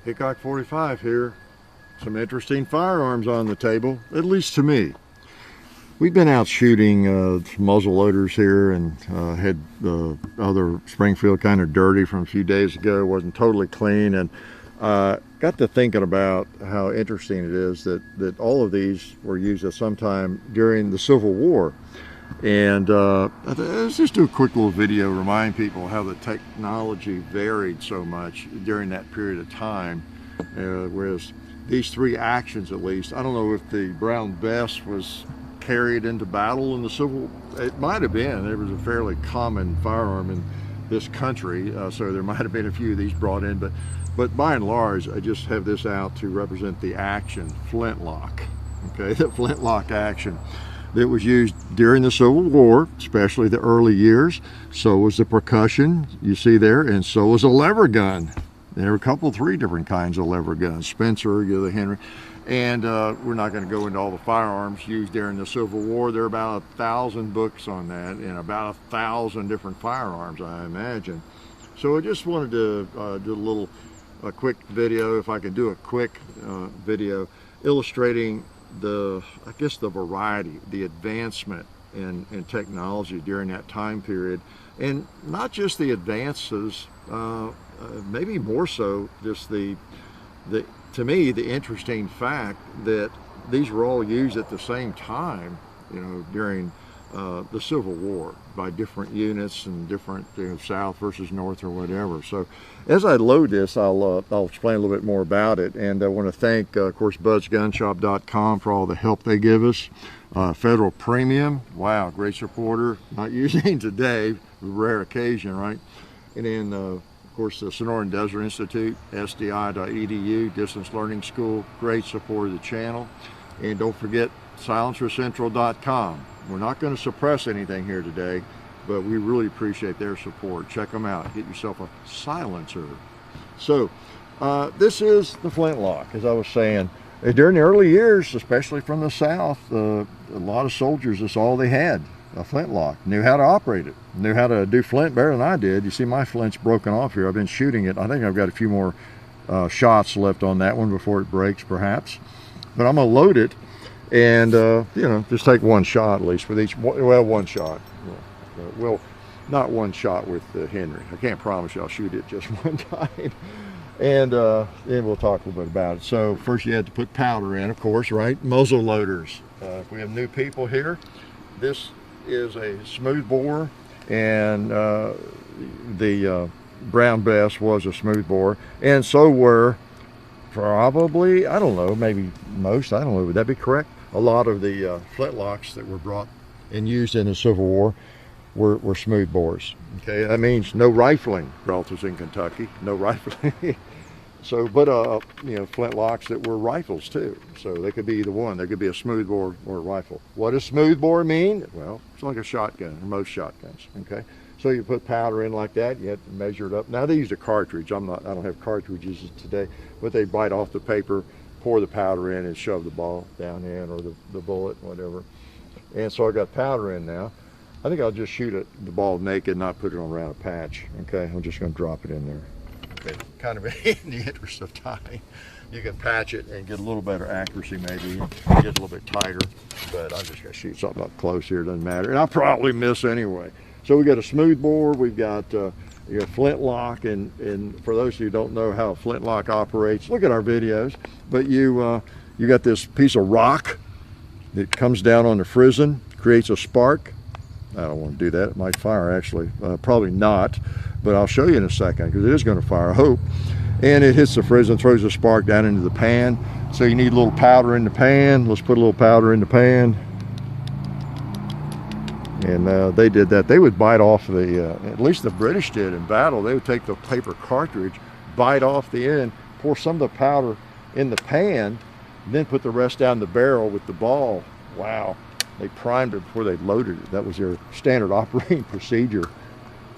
Hickok 45 here. Some interesting firearms on the table, at least to me. We've been out shooting muzzle loaders here and had the other Springfield kind of dirty from a few days ago. It wasn't totally clean, and got to thinking about how interesting it is that all of these were used at some time during the Civil War. And let's just do a quick little video, remind people how the technology varied so much during that period of time. Whereas these three actions, at least, I don't know if the Brown Bess was carried into battle in the Civil, it might have been. It was a fairly common firearm in this country, so there might have been a few of these brought in, but by and large, I just have this out to represent the action, flintlock, okay, the flintlock action that was used during the Civil War, especially the early years. So was the percussion, you see there, and so was a lever gun. There were three different kinds of lever guns, Spencer, the Henry, and we're not going to go into all the firearms used during the Civil War. There are about 1,000 books on that and about 1,000 different firearms, I imagine. So I just wanted to do a quick video, if I can do a quick video illustrating the variety, the advancement in technology during that time period, and not just the advances, maybe more so just to me, the interesting fact that these were all used at the same time, during the Civil War by different units and different, South versus North or whatever. So as I load this, I'll explain a little bit more about it. And I want to thank, of course, BudsGunShop.com for all the help they give us. Federal Premium, wow, great supporter. Not using today, rare occasion, right? And then, of course, the Sonoran Desert Institute, SDI.edu, Distance Learning School, great support of the channel. And don't forget SilencerCentral.com. We're not going to suppress anything here today, but we really appreciate their support. Check them out. Get yourself a silencer. So this is the flintlock, as I was saying. During the early years, especially from the South, a lot of soldiers, that's all they had, a flintlock. Knew how to operate it. Knew how to do flint better than I did. You see my flint's broken off here. I've been shooting it. I think I've got a few more shots left on that one before it breaks, perhaps. But I'm going to load it. And, just take one shot at least with each, well, one shot. Well, not one shot with the Henry. I can't promise you I'll shoot it just one time. And then we'll talk a little bit about it. So first you had to put powder in, of course, right? Muzzle loaders. If we have new people here, this is a smooth bore, and the Brown Bess was a smooth bore, and so were probably, I don't know, maybe most, I don't know, would that be correct? A lot of the flintlocks that were brought and used in the Civil War were smooth bores. Okay, that means no rifling, relatives in Kentucky, no rifling. So, but flintlocks that were rifles too. So they could be either one. There could be a smooth bore or a rifle. What does smooth bore mean? Well, it's like a shotgun, or most shotguns. Okay, so you put powder in like that. You have to measure it up. Now they used a cartridge. I don't have cartridges today, but they bite off the paper, pour the powder in, and shove the ball down in, or the bullet, whatever. And so I got powder in now. I think I'll just shoot the ball naked, not put it on a patch. Okay, I'm just going to drop it in there. Okay, kind of in the interest of time, you can patch it and get a little better accuracy, maybe get a little bit tighter. But I'm just going to shoot something up close here. Doesn't matter, and I'll probably miss anyway. So we got a smooth bore. We've got flintlock, and for those who don't know how a flintlock operates, look at our videos. But you got this piece of rock that comes down on the frizzen, creates a spark. I don't want to do that. It might fire, actually. Probably not, but I'll show you in a second, because it is going to fire, I hope. And it hits the frizzen, throws a spark down into the pan. So you need a little powder in the pan. Let's put a little powder in the pan. And they did that. They would bite off at least the British did in battle. They would take the paper cartridge, bite off the end, pour some of the powder in the pan, then put the rest down the barrel with the ball. Wow. They primed it before they loaded it. That was their standard operating procedure.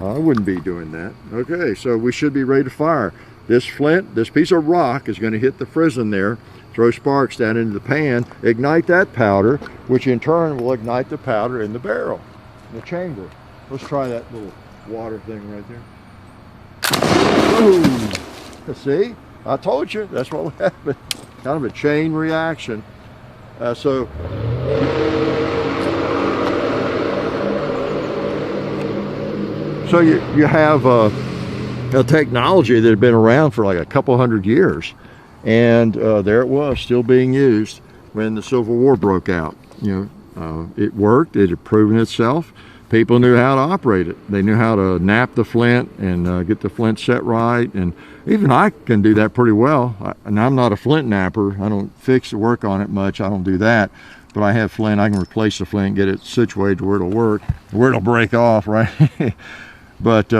I wouldn't be doing that. Okay, so we should be ready to fire. This flint, this piece of rock is going to hit the frizzen there, throw sparks down into the pan, ignite that powder, which in turn will ignite the powder in the barrel, in the chamber. Let's try that little water thing right there. Boom! See? I told you, that's what would happen. Kind of a chain reaction. So you have a technology that had been around for like a couple hundred years, and there it was, still being used when the Civil War broke out. It worked. It had proven itself. People knew how to operate it. They knew how to nap the flint and get the flint set right. And even I can do that pretty well. And I'm not a flint napper. I don't fix or work on it much. I don't do that. But I have flint. I can replace the flint, get it situated to where it'll work, where it'll break off, right? But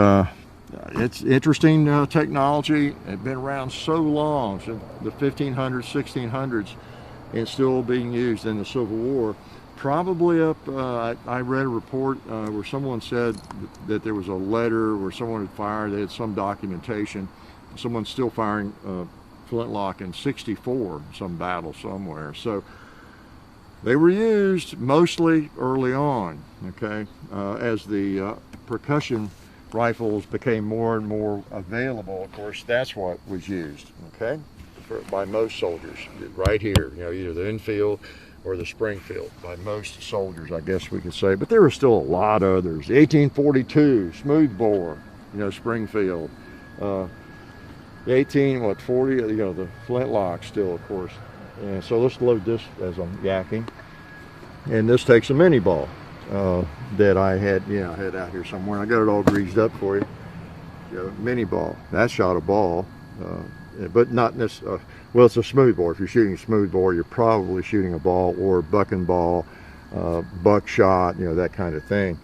it's interesting technology. It's been around so long, since the 1500s, 1600s, and still being used in the Civil War. Probably up, I read a report where someone said that there was a letter where someone had fired, they had some documentation, someone's still firing flintlock in '64, some battle somewhere. So they were used mostly early on, okay? As the percussion rifles became more and more available, of course, that's what was used, okay? By most soldiers, right here, either the Enfield or the Springfield, by most soldiers, I guess we could say. But there were still a lot of others. The 1842 smoothbore, Springfield. The 1840, the flintlock still, of course. And so let's load this as I'm yakking. And this takes a mini ball that I had out here somewhere. I got it all greased up for you. Mini ball. That shot a ball, but not necessarily. Well, it's a smoothbore. If you're shooting a smoothbore, you're probably shooting a ball or bucking ball, buckshot, that kind of thing.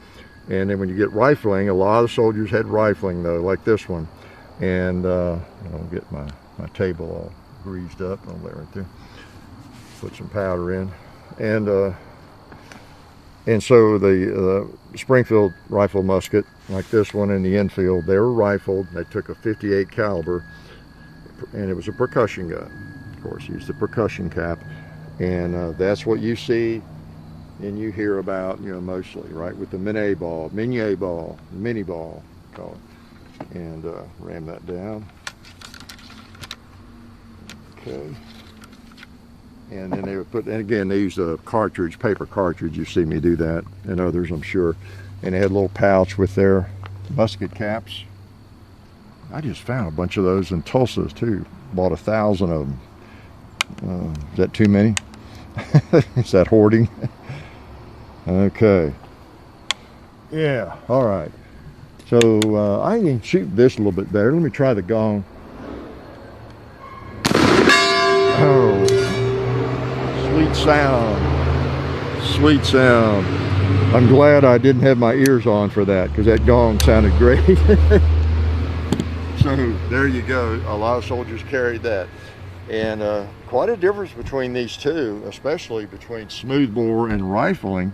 And then when you get rifling, a lot of soldiers had rifling though, like this one. And I'll get my table all greased up. I'll lay right there. Put some powder in, and so the Springfield rifle musket, like this one, and the Enfield, they were rifled. They took a .58 caliber. And it was a percussion gun, of course, used the percussion cap, and that's what you see and you hear about, mostly, right, with the mini ball, mini ball, call it, and ram that down. Okay, and then they would put, and again, they used a cartridge, paper cartridge. You see me do that, and others, I'm sure, and they had a little pouch with their musket caps. I just found a bunch of those in Tulsa too. Bought 1,000 of them. Is that too many? Is that hoarding? Okay. Yeah, all right. So I can shoot this a little bit better. Let me try the gong. Oh, sweet sound. Sweet sound. I'm glad I didn't have my ears on for that, because that gong sounded great. So there you go. A lot of soldiers carried that, and quite a difference between these two, especially between smoothbore and rifling,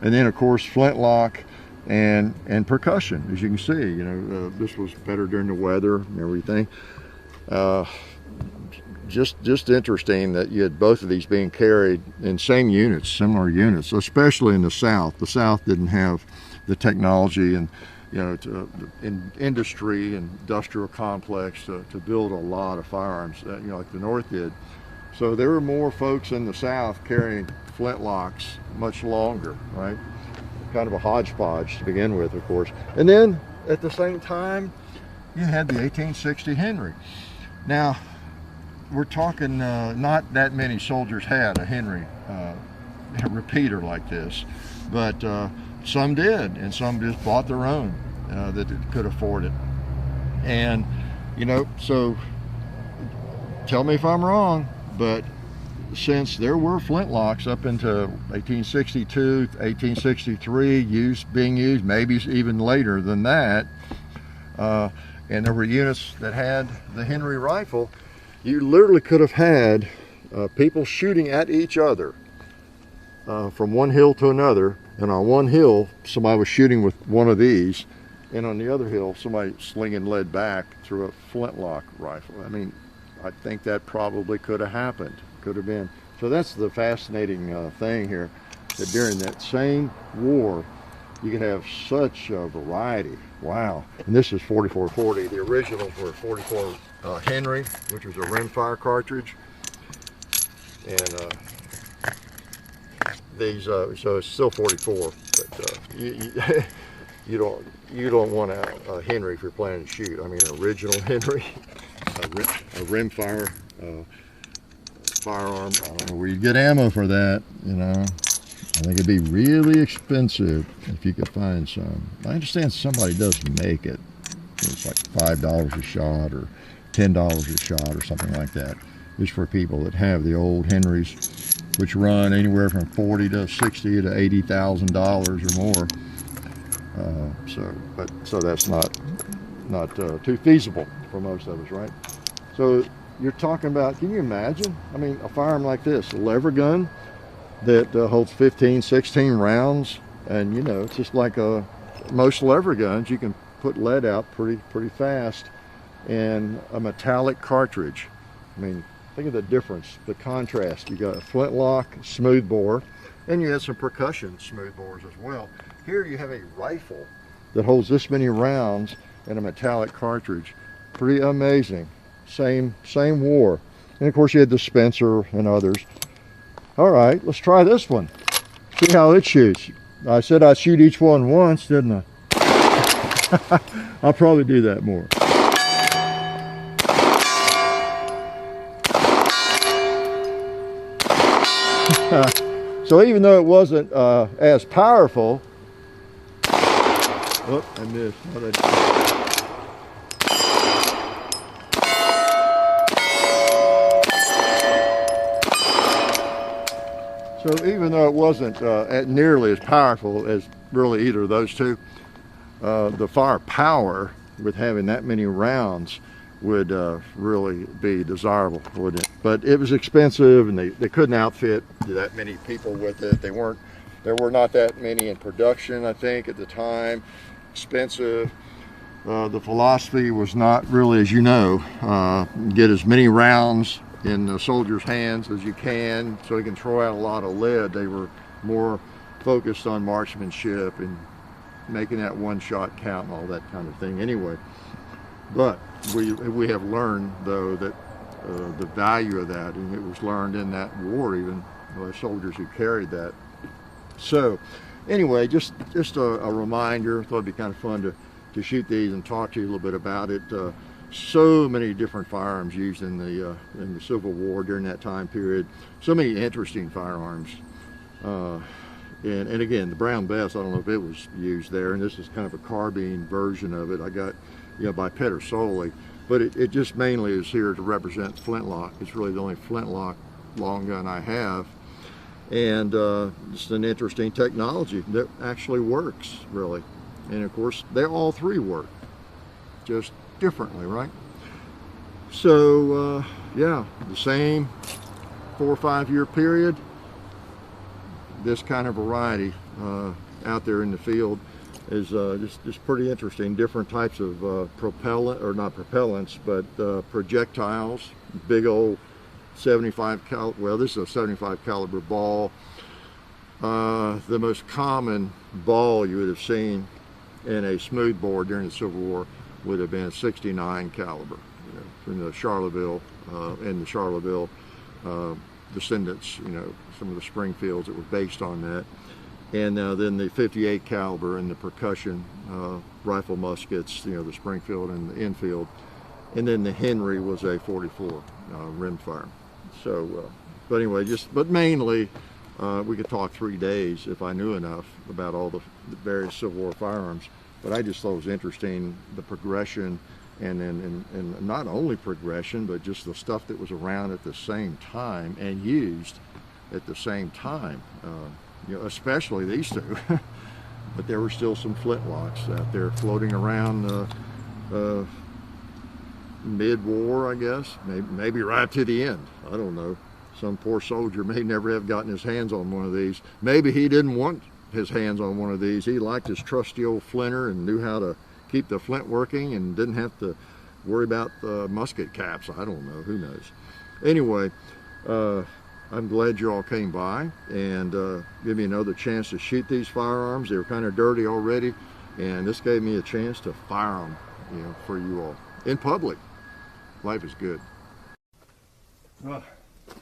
and then of course flintlock and percussion. As you can see, this was better during the weather and everything. Just interesting that you had both of these being carried in same units, similar units, especially in the South. The South didn't have the technology and in industry and industrial complex to build a lot of firearms, like the North did. So there were more folks in the South carrying flintlocks much longer, right? Kind of a hodgepodge to begin with, of course. And then at the same time, you had the 1860 Henry. Now, we're talking not that many soldiers had a Henry repeater like this, but some did, and some just bought their own that could afford it. And so tell me if I'm wrong, but since there were flintlocks up into 1862, 1863 being used, maybe even later than that, and there were units that had the Henry rifle, you literally could have had people shooting at each other from one hill to another. And on one hill, somebody was shooting with one of these, and on the other hill, somebody slinging lead back through a flintlock rifle. I mean, I think that probably could have happened, could have been. So that's the fascinating thing here, that during that same war, you can have such a variety. Wow. And this is 4440. The originals were 44 Henry, which was a rimfire cartridge, and these. So it's still 44, but you don't want a Henry if you're planning to shoot. I mean, an original Henry, a rimfire firearm. I don't know where you get ammo for that. You know, I think it'd be really expensive if you could find some. I understand somebody does make it. It's like $5 a shot or $10 a shot or something like that. Just for people that have the old Henrys, which run anywhere from $40 to $60 to $80,000 or more. So that's not too feasible for most of us, right? So you're talking about, can you imagine? I mean, a firearm like this, a lever gun that holds 15, 16 rounds, and you know, it's just like most lever guns. You can put lead out pretty fast, and a metallic cartridge. I mean, think of the difference, the contrast. You got a flintlock smooth bore, and you have some percussion smooth bores as well. Here you have a rifle that holds this many rounds and a metallic cartridge. Pretty amazing. Same war. And of course you had the Spencer and others. All right, let's try this one. See how it shoots. I said I'd shoot each one once, didn't I? I'll probably do that more. So even though it wasn't as powerful, oh, I missed. So even though it wasn't nearly as powerful as really either of those two, the firepower with having that many rounds would really be desirable, wouldn't it? But it was expensive, and they couldn't outfit that many people with it. There were not that many in production, I think, at the time. Expensive. The philosophy was not really, as you know, get as many rounds in the soldier's hands as you can so he can throw out a lot of lead. They were more focused on marksmanship and making that one shot count and all that kind of thing anyway. But we have learned, though, that the value of that, and it was learned in that war even by soldiers who carried that. So anyway, just a reminder. Thought it'd be kind of fun to shoot these and talk to you a little bit about it. So many different firearms used in the Civil War during that time period. So many interesting firearms. And again, the Brown Bess, I don't know if it was used there, and this is kind of a carbine version of it. I got, by Pedersoli, but it just mainly is here to represent flintlock. It's really the only flintlock long gun I have, and it's an interesting technology that actually works, really. And of course, they all three work, just differently, right? So yeah, the same 4 or 5 year period, this kind of variety out there in the field is just pretty interesting. Different types of propellant, or not propellants, but projectiles. Big old 75 caliber, well, this is a 75 caliber ball. The most common ball you would have seen in a smooth bore during the Civil War would have been 69 caliber, from the Charleville and the Charleville descendants, some of the Springfields that were based on that. And then the 58 caliber and the percussion rifle muskets, the Springfield and the Enfield. And then the Henry was a 44 rimfire. So, but anyway, but mainly we could talk 3 days if I knew enough about all the various Civil War firearms. But I just thought it was interesting, the progression, and not only progression, but just the stuff that was around at the same time and used at the same time. Especially these two. But there were still some flintlocks out there floating around mid-war, I guess, maybe right to the end. I don't know. Some poor soldier may never have gotten his hands on one of these. Maybe he didn't want his hands on one of these. He liked his trusty old flinter and knew how to keep the flint working and didn't have to worry about the musket caps. I don't know. Who knows? Anyway, I'm glad you all came by and give me another chance to shoot these firearms. They were kind of dirty already, and this gave me a chance to fire them, for you all in public. Life is good.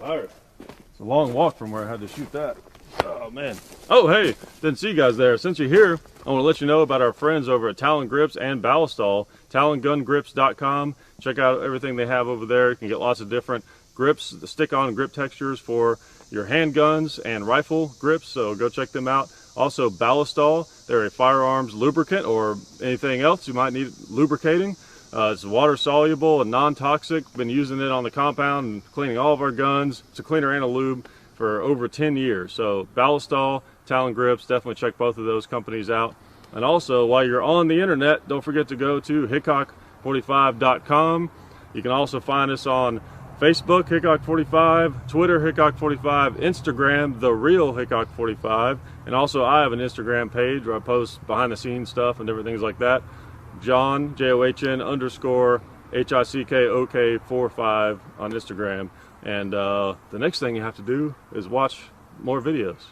Tired. It's a long walk from where I had to shoot that. Oh man. Oh hey, didn't see you guys there. Since you're here, I want to let you know about our friends over at Talon Grips and Ballistol. TalonGunGrips.com. Check out everything they have over there. You can get lots of different grips, the stick-on grip textures for your handguns and rifle grips, so go check them out. Also Ballistol, they're a firearms lubricant or anything else you might need lubricating. It's water soluble and non-toxic. Been using it on the compound and cleaning all of our guns. It's a cleaner and a lube for over 10 years. So Ballistol, Talon Grips, definitely check both of those companies out. And also, while you're on the internet, don't forget to go to hickok45.com. You can also find us on Facebook, Hickok45, Twitter, Hickok45, Instagram, The Real Hickok45, and also I have an Instagram page where I post behind the scenes stuff and different things like that. John, John _ HICKOK45 on Instagram. And the next thing you have to do is watch more videos.